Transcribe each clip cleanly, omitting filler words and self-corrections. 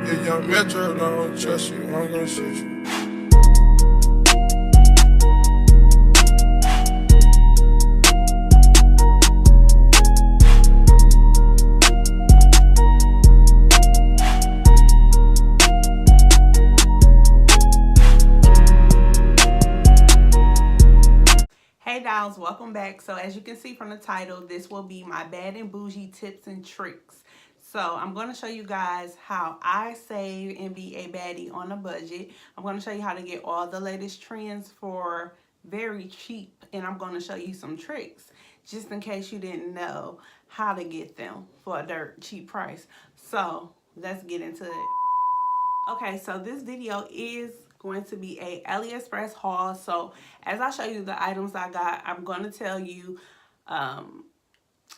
Yeah, young Metro don't trust you, I'm gonna shoot you. Hey dolls, welcome back. So as you can see from the title, this will be my bad and bougie tips and tricks. So I'm going to show you guys how I save and be a baddie on a budget. I'm going to show you how to get all the latest trends for very cheap, and I'm going to show you some tricks just in case you didn't know how to get them for a dirt cheap price. So let's get into it. Okay, so this video is going to be a AliExpress haul. So as I show you the items I got, I'm going to tell you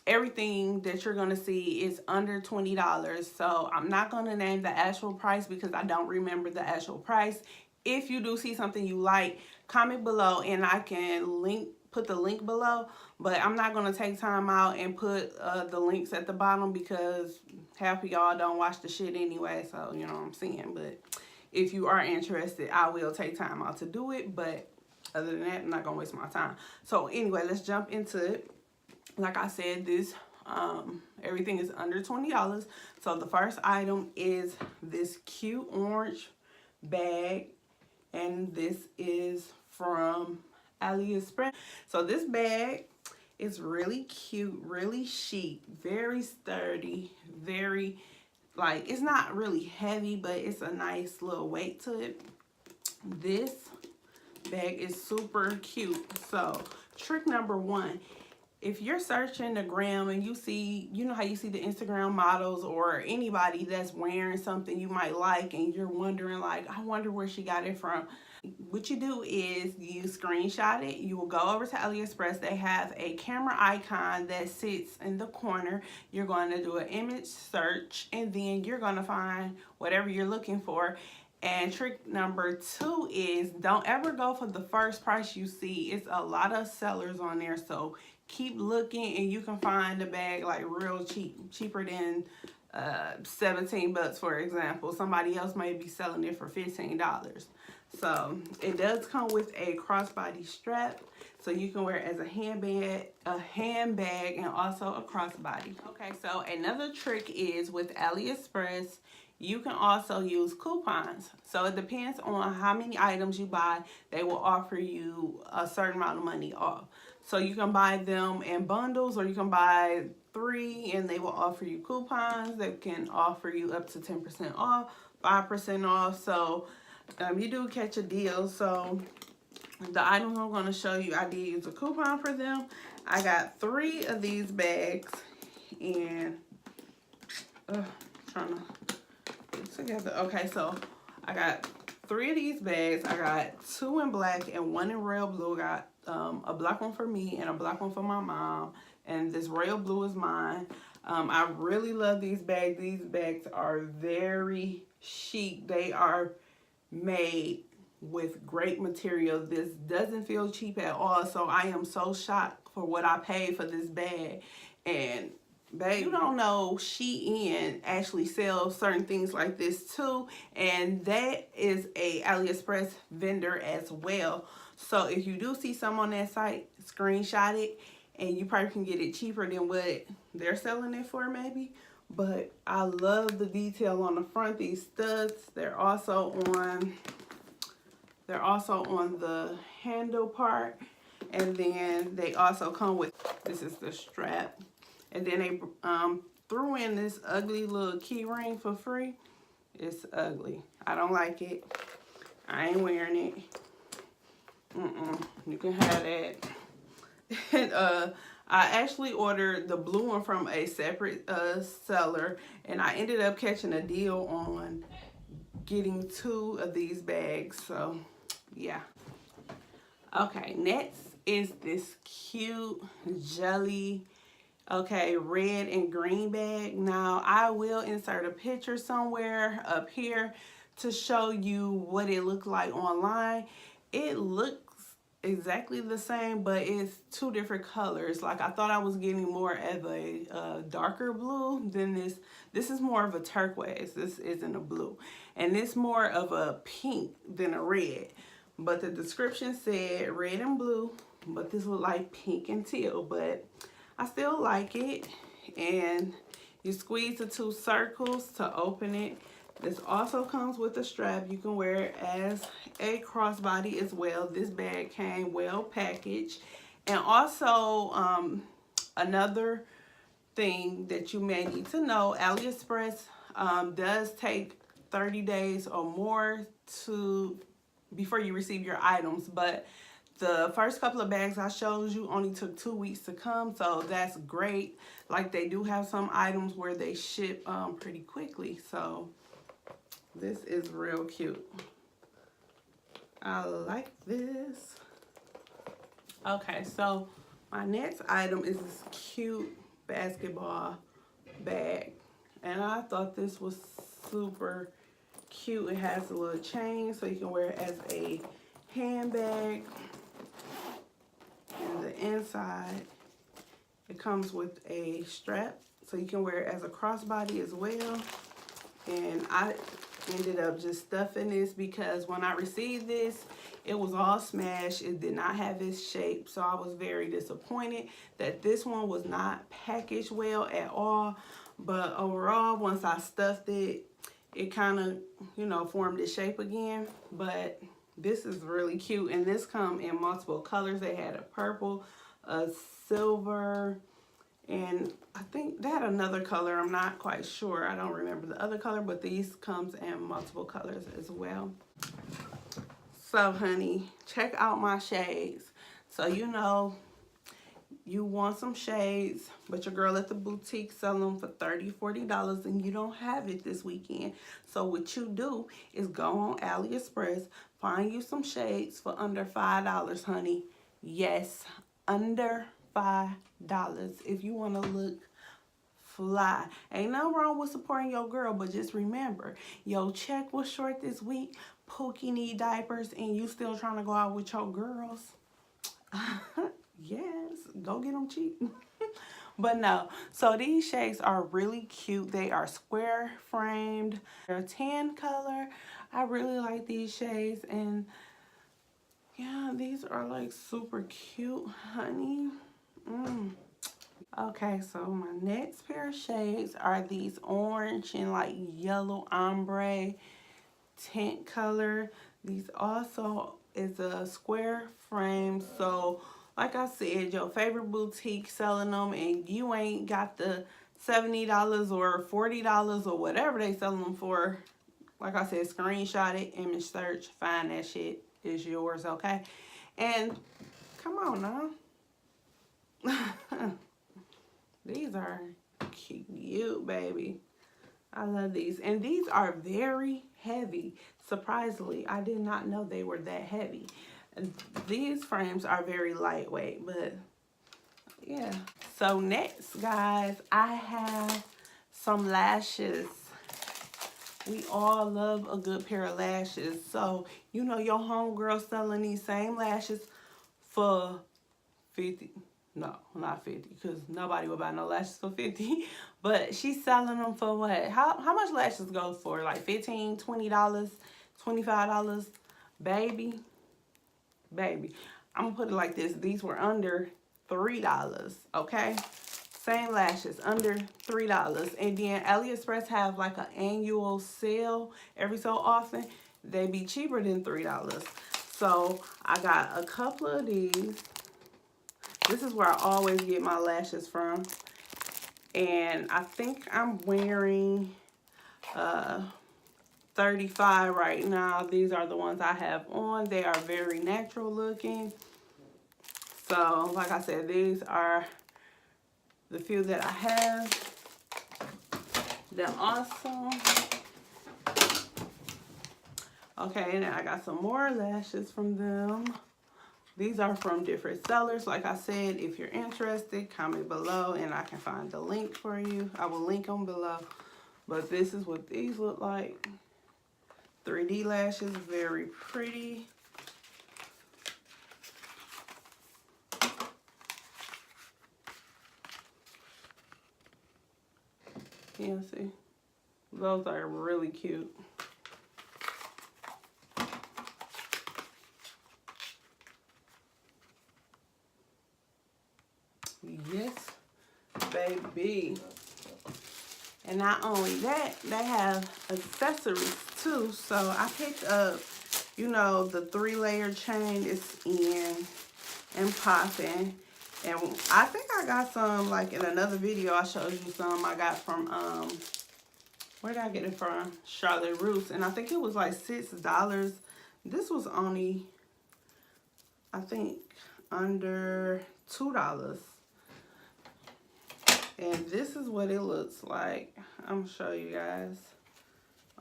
everything that you're going to see is under $20. So I'm not going to name the actual price because I don't remember the actual price. If you do see something you like, comment below and I can put the link below, but I'm not going to take time out and put the links at the bottom because half of y'all don't watch the shit anyway, so you know what I'm saying. But if you are interested, I will take time out to do it, but other than that, I'm not going to waste my time. So anyway, let's jump into it. Like I said, this everything is under $20. So the first item is this cute orange bag, and this is from AliExpress. So this bag is really cute, really chic, very sturdy, very, like, it's not really heavy, but it's a nice little weight to it. This bag is super cute. So trick number one, if you're searching the gram and you see, you know how you see the Instagram models or anybody that's wearing something you might like and you're wondering like, I wonder where she got it from. What you do is you screenshot it. You will go over to AliExpress. They have a camera icon that sits in the corner. You're going to do an image search and then you're going to find whatever you're looking for. And trick number two is don't ever go for the first price you see. It's a lot of sellers on there, so keep looking and you can find a bag like real cheap, cheaper than 17 bucks, for example. Somebody else may be selling it for $15. So it does come with a crossbody strap, so you can wear it as a handbag and also a crossbody. Okay, so another trick is with AliExpress, you can also use coupons. So it depends on how many items you buy. They will offer you a certain amount of money off. So you can buy them in bundles or you can buy 3 and they will offer you coupons that can offer you up to 10% off, 5% off. So you do catch a deal. So the items I'm going to show you, I did use a coupon for them. I got 3 of these bags and trying to together. Okay, so I got 3 of these bags. I got 2 in black and 1 in royal blue. I got a black one for me and a black one for my mom, and this royal blue is mine. I really love these bags. These bags are very chic. They are made with great material. This doesn't feel cheap at all, so I am so shocked for what I paid for this bag. And babe, you don't know, Shein actually sells certain things like this too, and that is a AliExpress vendor as well. So if you do see some on that site, screenshot it and you probably can get it cheaper than what they're selling it for maybe. But I love the detail on the front. These studs, they're also on the handle part, and then they also come with, this is the strap. And then they threw in this ugly little key ring for free. It's ugly. I don't like it. I ain't wearing it. You can have that. And I actually ordered the blue one from a separate seller, and I ended up catching a deal on getting 2 of these bags. So yeah. Okay, next is this cute jelly, okay, red and green bag. Now I will insert a picture somewhere up here to show you what it looked like online. It looks exactly the same, but it's two different colors. Like I thought I was getting more of a darker blue than this. This is more of a turquoise. This isn't a blue. And it's more of a pink than a red. But the description said red and blue, but this look like pink and teal. But I still like it. And you squeeze the two circles to open it. This also comes with a strap. You can wear it as a crossbody as well. This bag came well packaged. And also, another thing that you may need to know, AliExpress does take 30 days or more before you receive your items. But the first couple of bags I showed you only took 2 weeks to come, so that's great. Like they do have some items where they ship pretty quickly, so this is real cute. I like this. Okay, so my next item is this cute basketball bag, and I thought this was super cute. It has a little chain so you can wear it as a handbag. And the inside, it comes with a strap so you can wear it as a crossbody as well. And I ended up just stuffing this because when I received this, it was all smashed. It did not have its shape, so I was very disappointed that this one was not packaged well at all. But overall, once I stuffed it, it kind of, you know, formed its shape again. But this is really cute, and this come in multiple colors. They had a purple, a silver, and I think they had another color. I'm not quite sure. I don't remember the other color, but these comes in multiple colors as well. So, honey, check out my shades. So, you know, you want some shades, but your girl at the boutique selling them for $30, $40, and you don't have it this weekend. So what you do is go on AliExpress, find you some shades for under $5, honey. Yes, under $5 if you want to look fly. Ain't nothing wrong with supporting your girl, but just remember, your check was short this week, Pookie need diapers, and you still trying to go out with your girls. Yes, go get them cheap. But no, so these shades are really cute. They are square framed. They're a tan color. I really like these shades, and yeah, these are like super cute, honey. Okay, so my next pair of shades are these orange and like yellow ombre tint color. These also is a square frame, so like I said, your favorite boutique selling them and you ain't got the $70 or $40 or whatever they selling them for. Like I said, screenshot it, image search, find that shit. It's yours, okay? And come on now. These are cute, baby. I love these. And these are very heavy. Surprisingly, I did not know they were that heavy. These frames are very lightweight, but yeah. So next, guys, I have some lashes. We all love a good pair of lashes. So, you know, your homegirl selling these same lashes for 50. No, not 50, because nobody will buy no lashes for 50. But she's selling them for what? How much lashes go for? Like $15, $20, $25? Baby. I'm gonna put it like this. These were under $3, okay? Same lashes, under $3. And then AliExpress have like an annual sale every so often. They be cheaper than $3. So I got a couple of these. This is where I always get my lashes from. And I think I'm wearing 35 right now. These are the ones I have on. They are very natural looking. So, like I said, these are the few that I have. They're awesome. Okay, now I got some more lashes from them. These are from different sellers. Like I said, if you're interested, comment below and I can find the link for you. I will link them below. But this is what these look like. 3D lashes, very pretty. You see, those are really cute. Yes, baby. And not only that, they have accessories too. So I picked up, you know, the 3-layer chain is in and popping. And I think I got some, like in another video, I showed you some I got from, where did I get it from? Charlotte Russe. And I think it was like $6. This was only, I think, under $2. And this is what it looks like. I'm gonna show you guys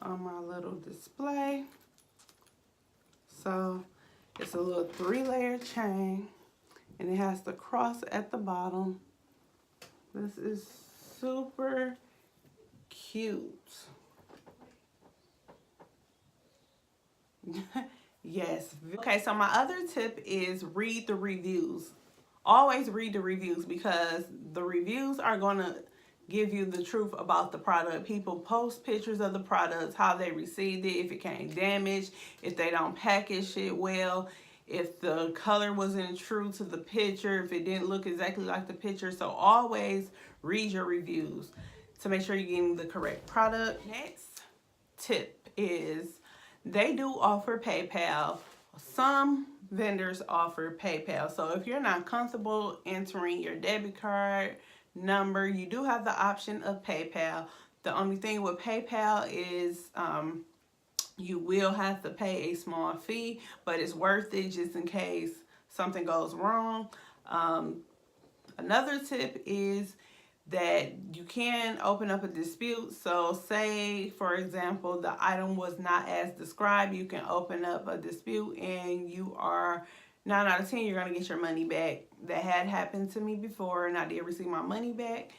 on my little display. So it's a little 3-layer chain and it has the cross at the bottom. This is super cute. Yes. Okay, so my other tip is read the reviews. Always read the reviews, because the reviews are going to give you the truth about the product. People post pictures of the products, how they received it, if it came damaged, if they don't package it well, if the color wasn't true to the picture, if it didn't look exactly like the picture. So always read your reviews to make sure you're getting the correct product. Next tip is they do offer PayPal. Some vendors offer PayPal. So if you're not comfortable entering your debit card number, you do have the option of PayPal. The only thing with PayPal is you will have to pay a small fee, but it's worth it just in case something goes wrong. Another tip is that you can open up a dispute. So say, for example, the item was not as described, you can open up a dispute and you are 9 out of 10, you're going to get your money back. That had happened to me before and I did receive my money back.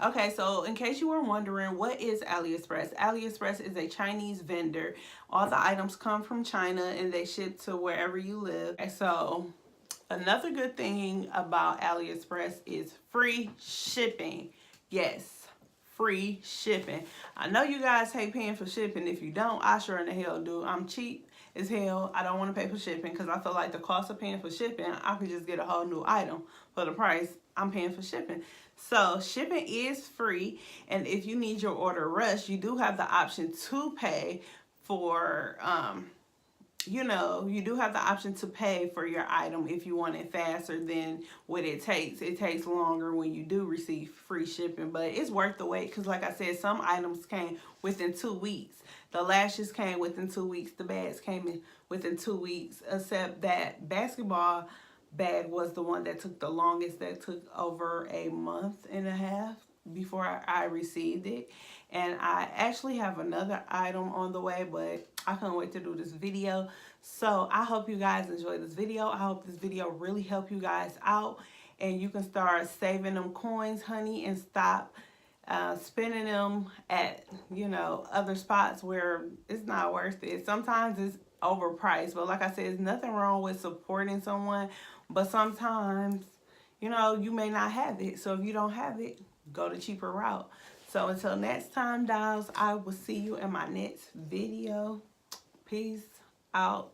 Okay, so in case you were wondering, what is AliExpress? AliExpress is a Chinese vendor. All the items come from China and they ship to wherever you live. So another good thing about AliExpress is free shipping. Yes, free shipping. I know you guys hate paying for shipping. If you don't, I sure in the hell do. I'm cheap as hell. I don't want to pay for shipping because I feel like the cost of paying for shipping, I could just get a whole new item for the price I'm paying for shipping. So shipping is free, and if you need your order rushed, you do have the option to pay for you know, you do have the option to pay for your item if you want it faster than what it takes. It takes longer when you do receive free shipping, but it's worth the wait because, like I said, some items came within 2 weeks. The lashes came within 2 weeks. The bags came in within 2 weeks, except that basketball bag was the one that took the longest. That took over a month and a half before I received it. And I actually have another item on the way, but I can't wait to do this video. So I hope you guys enjoy this video. I hope this video really helped you guys out and you can start saving them coins, honey, and stop spending them at, you know, other spots where it's not worth it. Sometimes it's overpriced, but like I said, there's nothing wrong with supporting someone, but sometimes, you know, you may not have it. So if you don't have it, go the cheaper route. So until next time, dolls, I will see you in my next video. Peace out.